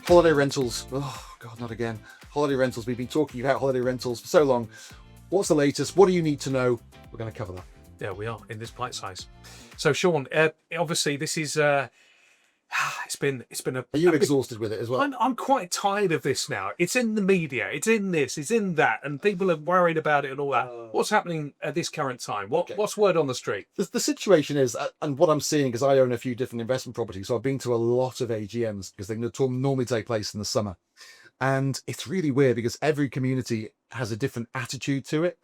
Holiday rentals. Oh, God, not again. Holiday rentals. We've been talking about holiday rentals for so long. What's the latest? What do you need to know? We're going to cover that. There we are in this bite size. So, Sean, obviously this is it's been a. Are you exhausted with it as well? I'm quite tired of this now. It's in the media. It's in this. It's in that, and people are worried about it and all that. What's happening at this current time? What's word on the street? The situation is, and what I'm seeing, because I own a few different investment properties, so I've been to a lot of AGMs because they normally take place in the summer, and it's really weird because every community has a different attitude to it.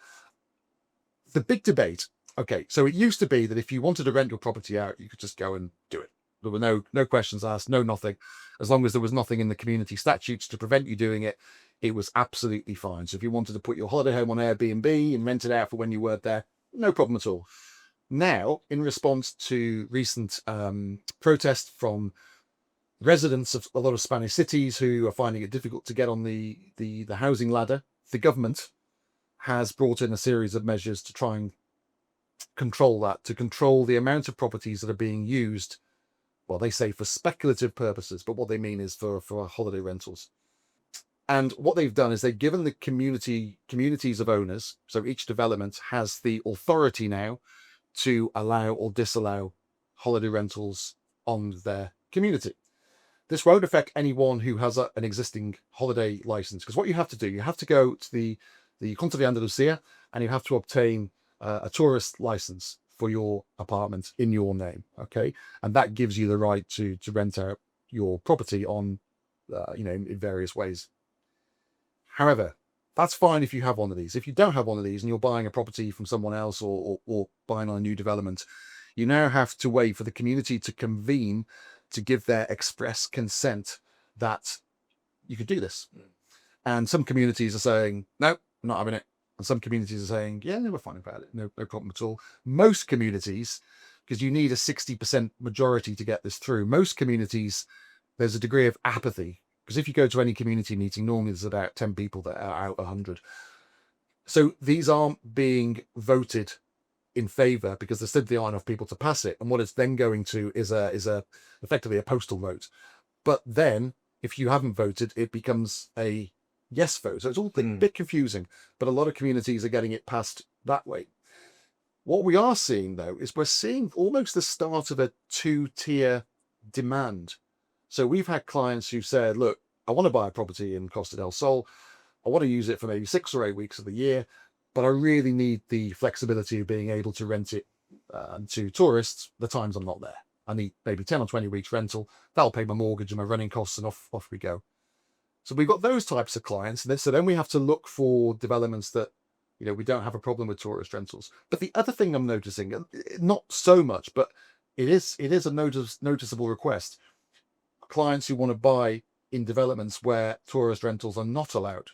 The big debate. Okay, so it used to be that if you wanted to rent your property out, you could just go and do it. There were no questions asked, no nothing. As long as there was nothing in the community statutes to prevent you doing it, it was absolutely fine. So if you wanted to put your holiday home on Airbnb and rent it out for when you weren't there, no problem at all. Now, in response to recent protests from residents of a lot of Spanish cities who are finding it difficult to get on the housing ladder, the government has brought in a series of measures to try and control that, to control the amount of properties that are being used. Well, they say for speculative purposes, but what they mean is for holiday rentals. And what they've done is they've given the communities of owners, so each development has the authority now to allow or disallow holiday rentals on their community. This won't affect anyone who has an existing holiday license, because what you have to do, you have to go to the Costa del Andalucía and you have to obtain a tourist license for your apartment in your name, okay? And that gives you the right to rent out your property on, in various ways. However, that's fine if you have one of these. If you don't have one of these and you're buying a property from someone else or buying on a new development, you now have to wait for the community to convene to give their express consent that you could do this. And some communities are saying, no, I'm not having it. And some communities are saying, yeah, we're fine about it. No problem at all. Most communities, because you need a 60% majority to get this through, most communities, there's a degree of apathy. Because if you go to any community meeting, normally there's about 10 people that are out 100. So these aren't being voted in favour because there simply aren't enough people to pass it. And what it's then going to is effectively a postal vote. But then, if you haven't voted, it becomes a yes vote. So it's all a bit confusing, but a lot of communities are getting it passed that way. What we are seeing, though, is we're seeing almost the start of a two-tier demand. So we've had clients who said, look, I want to buy a property in Costa del Sol. I want to use it for maybe 6 or 8 weeks of the year, but I really need the flexibility of being able to rent it to tourists the times I'm not there. I need maybe 10 or 20 weeks rental. That'll pay my mortgage and my running costs, and off we go. So we've got those types of clients. So then we have to look for developments that, we don't have a problem with tourist rentals. But the other thing I'm noticing, not so much, but it is a noticeable request. Clients who want to buy in developments where tourist rentals are not allowed.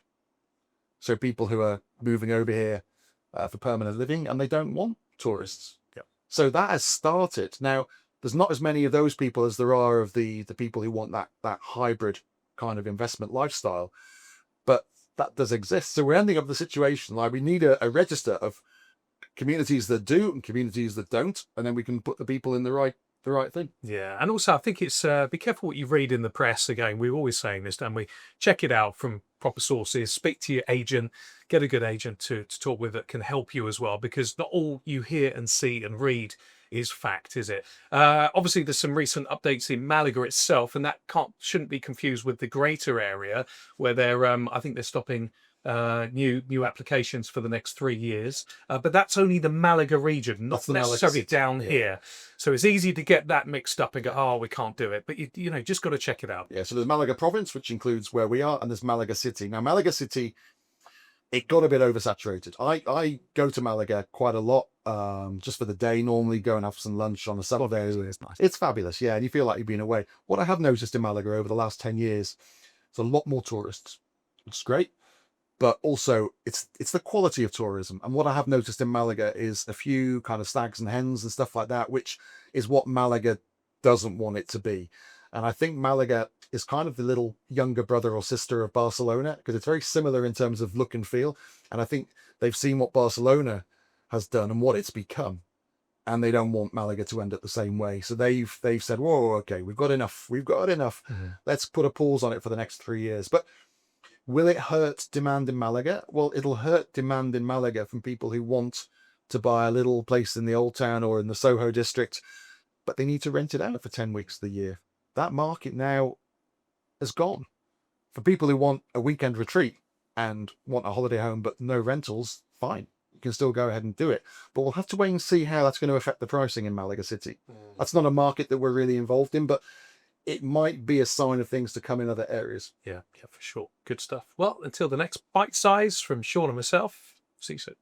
So people who are moving over here for permanent living and they don't want tourists. Yep. So that has started. Now, there's not as many of those people as there are of the people who want that hybrid kind of investment lifestyle, but that does exist. So we're ending up with the situation like we need a register of communities that do and communities that don't, and then we can put the people in the right thing. Yeah, and also I think it's be careful what you read in the press. Again, we're always saying this, don't we? Check it out from proper sources. Speak to your agent. Get a good agent to talk with that can help you as well, because not all you hear and see and read is fact, is it? Obviously, there's some recent updates in Malaga itself, and that shouldn't be confused with the greater area where they're I think they're stopping new applications for the next 3 years, but that's only the Malaga region, not necessarily down here. So it's easy to get that mixed up and go, oh, we can't do it, but you just got to check it out. Yeah, so there's Malaga province, which includes where we are, and there's Malaga City. Now, Malaga City, it got a bit oversaturated. I go to Malaga quite a lot, just for the day, normally go and have some lunch on a Saturday. It's nice. It's fabulous, yeah, and you feel like you've been away. What I have noticed in Malaga over the last 10 years, it's a lot more tourists. It's great. But also it's the quality of tourism. And what I have noticed in Malaga is a few kind of stags and hens and stuff like that, which is what Malaga doesn't want it to be. And I think Malaga is kind of the little younger brother or sister of Barcelona, because it's very similar in terms of look and feel. And I think they've seen what Barcelona has done and what it's become. and they don't want Malaga to end up the same way. So they've said, whoa, okay, we've got enough. Let's put a pause on it for the next 3 years. But will it hurt demand in Malaga? Well, it'll hurt demand in Malaga from people who want to buy a little place in the Old Town or in the Soho district, but they need to rent it out for 10 weeks of the year. That market now has gone. For people who want a weekend retreat and want a holiday home but no rentals, fine. You can still go ahead and do it. But we'll have to wait and see how that's going to affect the pricing in Malaga City. That's not a market that we're really involved in, but it might be a sign of things to come in other areas. Yeah, for sure. Good stuff. Well, until the next bite size from Sean and myself, see you soon.